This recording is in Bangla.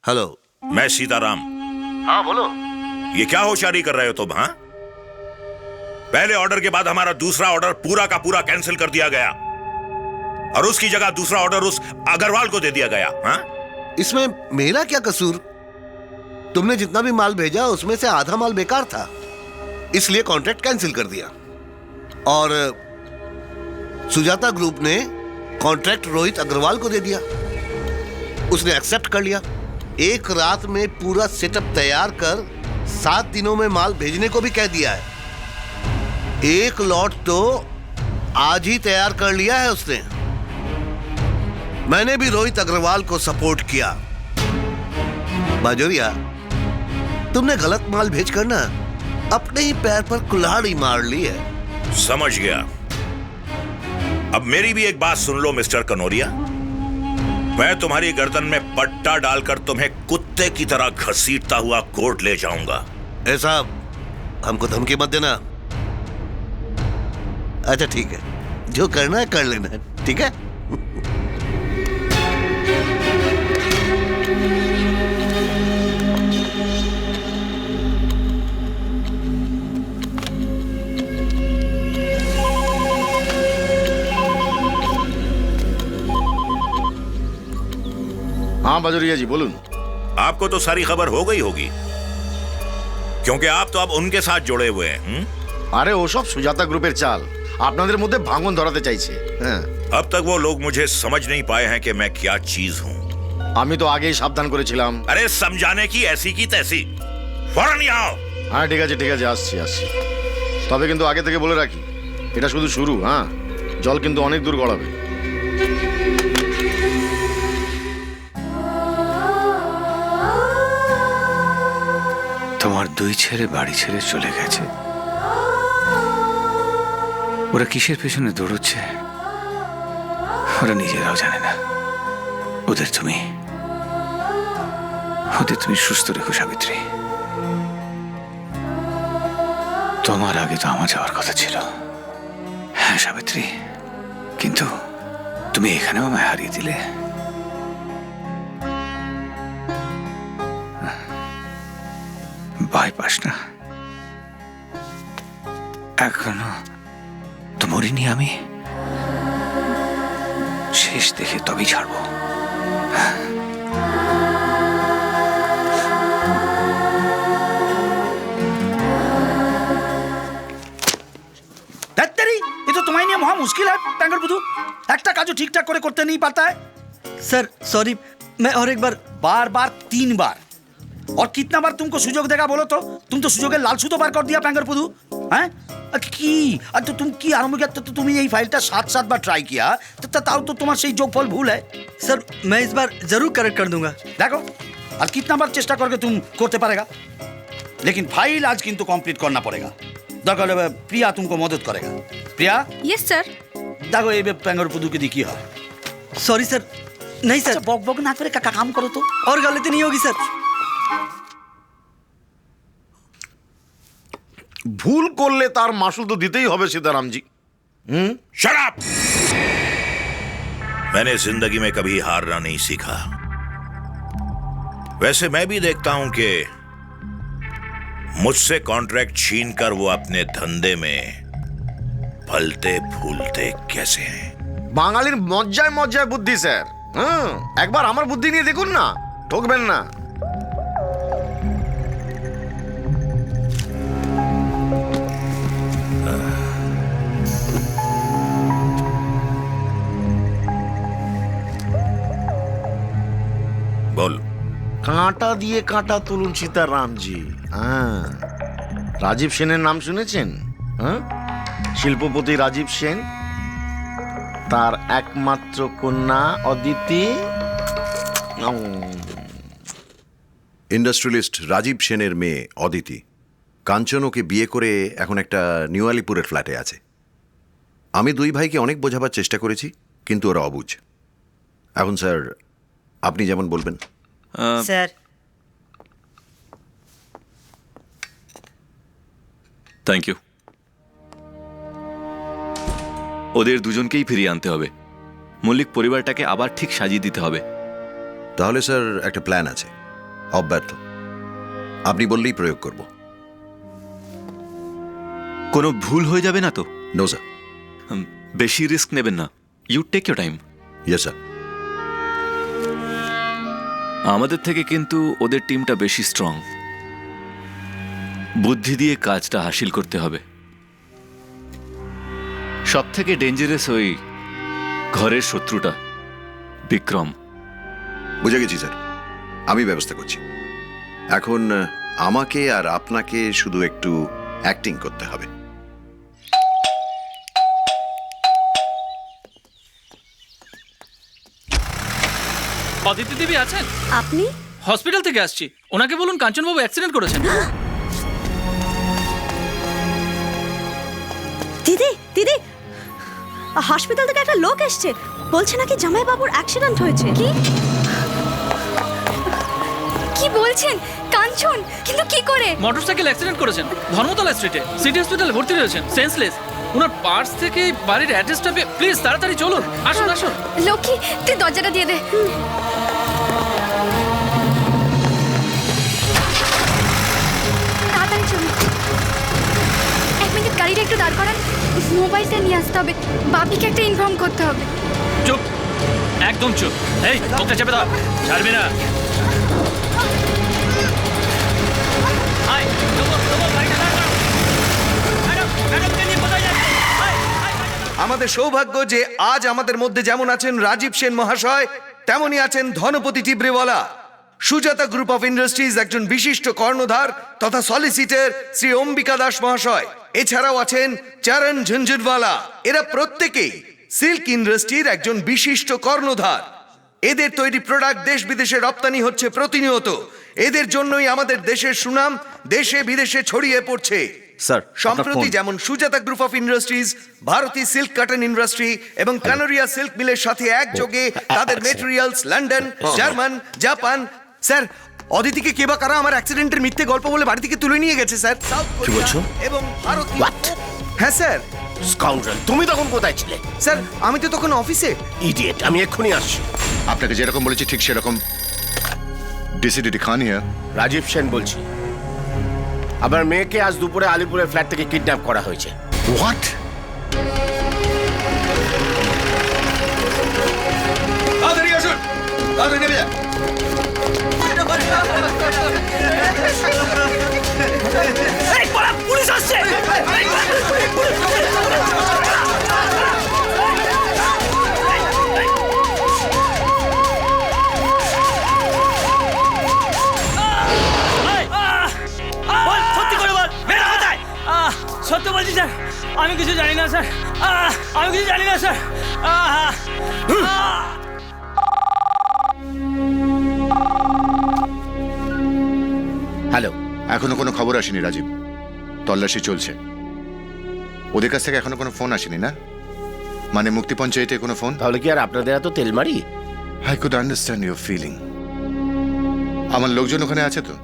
हेलो। मैं सीताराम। हाँ बोलो। ये क्या होशियारी कर रहे हो तुम? हाँ, पहले ऑर्डर के बाद हमारा दूसरा ऑर्डर पूरा का पूरा कैंसिल कर दिया गया और उसकी जगह दूसरा ऑर्डर उस अग्रवाल को दे दिया गया। हाँ, इसमें मेरा क्या कसूर? तुमने जितना भी माल भेजा उसमें से आधा माल बेकार था, इसलिए कॉन्ट्रैक्ट कैंसिल कर दिया। और सुजाता ग्रुप ने कॉन्ट्रैक्ट रोहित अग्रवाल को दे दिया। उसने एक्सेप्ट कर लिया। एक रात में पूरा सेटअप तैयार कर 7 दिनों में माल भेजने को भी कह दिया है। एक लॉट तो आज ही तैयार कर लिया है उसने। मैंने भी रोहित अग्रवाल को सपोर्ट किया। बाजोरिया, तुमने गलत माल भेजकर ना अपने ही पैर पर कुल्हाड़ी मार ली है। समझ गया। अब मेरी भी एक बात सुन लो मिस्टर कनोरिया, मैं तुम्हारी गर्दन में पट्टा डालकर तुम्हें कुत्ते की तरह घसीटता हुआ कोर्ट ले जाऊंगा। ऐसा हमको धमकी मत देना। अच्छा ठीक है, जो करना है कर लेना, ठीक है? हाँ बाजोरिया जी बोलून। आपको तो सारी खबर हो गई होगी, क्योंकि आप तो अब उनके साथ जुड़े हुए हैं। আরে ওসব সুজাতা গ্রুপের চাল, আপনাদের মধ্যে ভাঙন ধরাতে চাইছে। হ্যাঁ, अब तक वो लोग मुझे समझ नहीं पाए हैं कि मैं क्या चीज हूँ। আমি তো আগেই সাবধান করেছিলাম। अरे समझाने की ऐसी की तैसी, फौरन यहाँ आओ। হ্যাঁ ঠিক আছে আসছি। তবে কিন্তু আগে থেকে বলে রাখি, এটা শুধু শুরু। হ্যাঁ, জল কিন্তু অনেক দূর গড়াবে। তোমার দুই ছেলে বাড়ি ছেড়ে চলে গেছে। ওরা কিসের পেছনে দৌড়চ্ছে ওরা নিজেরাও জানে না। ওদের তুমি সুস্থ রেখো সাবিত্রী। তোমার আগে তো আমার যাওয়ার কথা ছিল। হ্যাঁ সাবিত্রী, কিন্তু তুমি এখানেও আমায় হারিয়ে দিলে। ভয় পাস না, এখনো তো মরিনি আমি। শেষ দেখে তবেই ছাড়বো। ये तो तुम्हारे लिए महा मुश्किल है टैंकर बुद्धू। একটা কাজও ঠিকঠাক করে করতে नहीं पाता है। सर सॉरी, मैं और एक बार 3 बार और कितना बार तुमको सुजोग देगा बोलो तो? तुम तो सुजोगের লাল সুতো বার कर दिया टैंकर बुद्धू। हैं কি तो तुम की आरंभ किया तो तुम ये फाइलটা 7 बार ट्राई किया तो ताऊ तो तुम्हारा सही जोगफल भूल है। सर मैं इस बार जरूर करेक्ट कर दूंगा। देखो और कितना बार चेष्टा करके तुम करते पारेगा, लेकिन फाइल आज किंतु कंप्लीट करना पड़ेगा। दरकार प्रिया तुमको मदद करेगा। प्रिया। Yes sir. देखो ये टैंकर बुद्धू की दिखी है। Sorry sir. नहीं सर, बक बक ना करे का काम करो तो। और गलती नहीं होगी सर। ভুল করলে তার মাসুল তো দিতেই হবে সীতারাম জি। शराब। मैंने जिंदगी में कभी हारना नहीं सीखा। वैसे मैं भी देखता हूं कि मुझसे कॉन्ट्रैक्ट छीनकर वो अपने धंधे में फलते फूलते कैसे हैं। বাঙালির মজ্জায় মজ্জায় বুদ্ধি স্যার। হ্যাঁ, একবার আমার বুদ্ধি নিয়ে দেখুন না, ঠকবেন না। बोल। কাঁটা দিয়ে কাঁটা তুলুন সীতারাম জি। হ্যাঁ, রাজীব সেনের নাম শুনেছেন? হ্যাঁ, শিল্পপতি রাজীব সেন, তার একমাত্র কন্যা অদিতি। ইন্ডাস্ট্রিয়ালিস্ট রাজীব সেনের মেয়ে অদিতি কাঞ্চন ওকে বিয়ে করে এখন একটা নিউ আলিপুরের ফ্ল্যাটে আছে। আমি দুই ভাইকে অনেক বোঝাবার চেষ্টা করেছি, কিন্তু ওরা অবুঝ। এখন স্যার আপনি যেমন বলবেন। Sir thank you. ওদের দুজনকেই ফিরিয়ে আনতে হবে। মল্লিক পরিবারটাকে আবার ঠিক সাজিয়ে দিতে হবে। তাহলে স্যার একটা প্ল্যান আছে। অব্যর্থ। আপনি বললেই প্রয়োগ করব। কোনো ভুল হয়ে যাবে না তো? No sir. বেশি রিস্ক নেবেন না, you take your time. Yes sir. আমাদের থেকে কিন্তু ওদের টিমটা বেশি স্ট্রং। বুদ্ধি দিয়ে কাজটা হাসিল করতে হবে। সব থেকে ডেঞ্জারাস ওই ঘরের শত্রুটা বিক্রম। বুঝে গেছি স্যার, আমি ব্যবস্থা করছি। এখন আমাকে আর আপনাকে শুধু একটু অ্যাক্টিং করতে হবে। অদিতি দেবী আছেন? আপনি? হসপিটাল থেকে আসছি, ওনাকে বলুন কাঞ্চনবাবু অ্যাক্সিডেন্ট করেছেন। দিদি দিদি, হসপিটাল থেকে একটা লোক এসছে, বলছে নাকি জামাই বাবুর অ্যাক্সিডেন্ট হয়েছে। কি কি বলছেন? কাঞ্চন, কিন্তু কি করে? মোটরসাইকেল অ্যাক্সিডেন্ট করেছেন ধর্মতলা স্ট্রিটে, সিটি হসপিটালে ভর্তি রয়েছেন, সেন্সলেস। ওনার পার্স থেকে বাড়ির অ্যাড্রেসটা প্লিজ তাড়াতাড়ি চলুন, আসুন আসুন। লক্ষ্মী, তুই দরজাটা দিয়ে দে। তাড়াতাড়ি চলুন। 1 মিনিট গাড়িটা একটু দাঁড় করান, মোবাইলটা নিয়ে আসতে হবে, বাপিকে একটা ইনফর্ম করতে হবে। চুপ, একদম চুপ। এই মুখটা চেপে দাও, ছাড়বি না। আয়, গাড়িটা দাঁড় করো। ম্যাডামকে নিয়ে কোথায় যাচ্ছেন? আমাদের সৌভাগ্য যে আজ আমাদের মধ্যে যেমন আছেন রাজীব সেন মহাশয়, তেমনি আছেন Dhanpati টিবরেওয়ালা। Sujata group of industries একজন বিশিষ্ট কর্ণধার তথা সলিসিটার শ্রী অম্বিকা দাস মহাশয়। এছাড়াও আছেন চরণ ঝুনঝুনওয়ালা। এরা প্রত্যেকেই সিল্ক ইন্ডাস্ট্রির একজন বিশিষ্ট কর্ণধার। এদের তৈরি প্রোডাক্ট দেশ বিদেশে রপ্তানি হচ্ছে প্রতিনিয়ত। এদের জন্যই আমাদের দেশের সুনাম দেশে বিদেশে ছড়িয়ে পড়ছে। স্যার, সম্প্রতি যেমন Sujata group of industries Bharati silk cotton industry এবং কানারিয়া সিল্ক মিলের সাথে একযোগে তাদের materials London, German, Japan. Sir, অদিতিকে কে বা কারা আমার অ্যাক্সিডেন্টের মিথ্যে গল্প বলে বাড়ি থেকে তুলে নিয়ে গেছে স্যার। সাউথ কোরিয়া এবং ভারত। হ্যাঁ স্যার। স্কাউন্ডারেল, তুমি তখন কোথায় ছিলে? স্যার, আমি তো তখন অফিসে। ইডিয়েট, আমি এক্ষুনি আসছি। আপনাকে যেরকম বলেছি ঠিক সেরকম ডিসিডিটি খান হিয়ার। রাজীব সেন বলছি। আমার মেয়েকে আজ দুপুরে আলিপুরের ফ্ল্যাট থেকে কিডন্যাপ করা হয়েছে। হোয়াট? তাড়াতাড়ি আসুন, তাড়াতাড়ি নেমে যান। পুলিশ আসছে। সত্যি করে বল, মেয়েরা কোথায়? সত্য বলছি স্যার, আমি কিছু জানি না স্যার, আমি কিছু জানি না স্যার। হ্যালো, এখনো কোনো খবর আসেনি রাজীব। তল্লাশি চলছে। ওদের কাছ থেকে এখনো কোনো ফোন আসেনি না? মানে মুক্তি পঞ্চায়েতে কোনো ফোন? তাহলে কি আর আপনাদের এত তেল মারি? I could understand your feeling. আমার লোকজন ওখানে আছে তো?